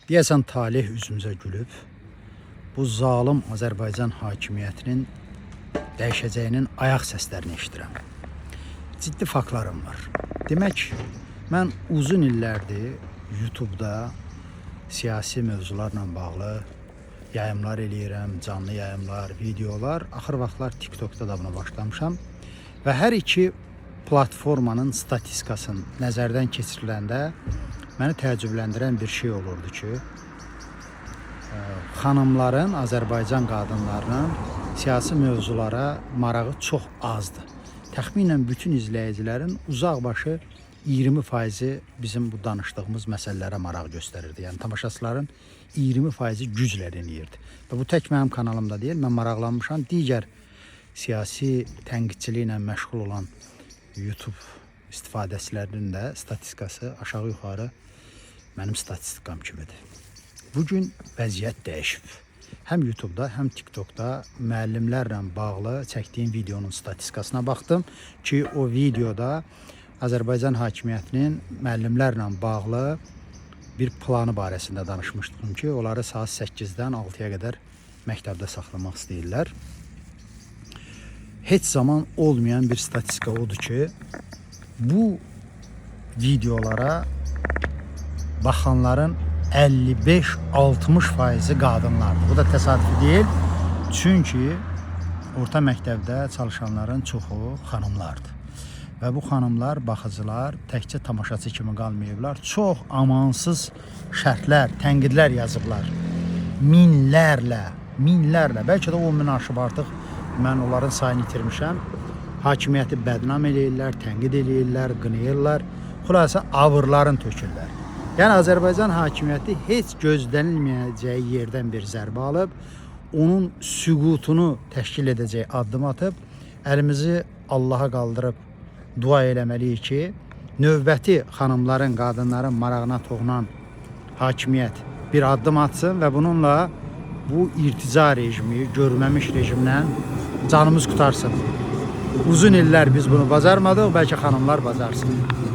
Deyəsən talih üzümüzə gülüb. Bu zalım Azərbaycan hakimiyyətinin dəyişəcəyinin ayaq səslərini eşidirəm. Ciddi faktlarım var. Demək, mən uzun illərdir YouTube'da siyasi mövzularla bağlı yayımlar eləyirəm, canlı yayımlar, videolar. Axır vaxtlar TikTok'da da buna başlamışam. Və hər iki platformanın statistikasını nəzərdən keçiriləndə məni təəccübləndirən bir şey olurdu ki, xanımların, Azərbaycan qadınlarının siyasi mövzulara marağı çox azdır. Təxminən bütün izləyicilərin uzaqbaşı 20% bizim bu danışdığımız məsələlərə maraq göstərirdi. Yəni tamaşaçıların 20% güclə eləyirdi. Və bu tək mənim kanalımda deyil, mən maraqlanmışam. Digər siyasi tənqidçiliklə məşğul olan YouTube istifadəçilərinin də statistikası aşağı yuxarı mənim statistikam kimidir. Bugün vəziyyət dəyişib. Həm YouTube'da, həm TikTok'da müəllimlərlə bağlı çəkdiyim videonun statistikasına baxdım ki, o videoda Azərbaycan hakimiyyətinin müəllimlərlə bağlı bir planı barəsində danışmışdım ki, onları saat 8-dən 6-ya qədər məktəbdə saxlamaq istəyirlər. Heç zaman olmayan bir statistika odur ki, bu videolara baxanların 55-60% qadınlardır. Bu da təsadüfi deyil. Çünki orta məktəbdə çalışanların çoxu xanımlardır. Və bu xanımlar, baxıcılar təkcə tamaşaçı kimi qalmayıblar. Çox amansız şərtlər, tənqidlər yazıblar. Minlərlə, bəlkə də 10 min aşıb artıq mən onların sayını itirmişəm. Hakimiyyəti bədnam eləyirlər, tənqid eləyirlər, qınayırlar. Xülasə avırların tökürlər. Yəni Azərbaycan hakimiyyəti heç gözlənilməyəcəyi yerdən bir zərbə alıb, onun süqutunu təşkil edəcək addım atıb, əlimizi Allaha qaldırıb dua eləməliyik ki, növbəti xanımların, qadınların marağına toxunan hakimiyyət bir addım atsın və bununla bu irtica rejimi, görməmiş rejimdən canımız qutarsın. Uzun illər biz bunu bacarmadıq, bəlkə xanımlar bacarsın.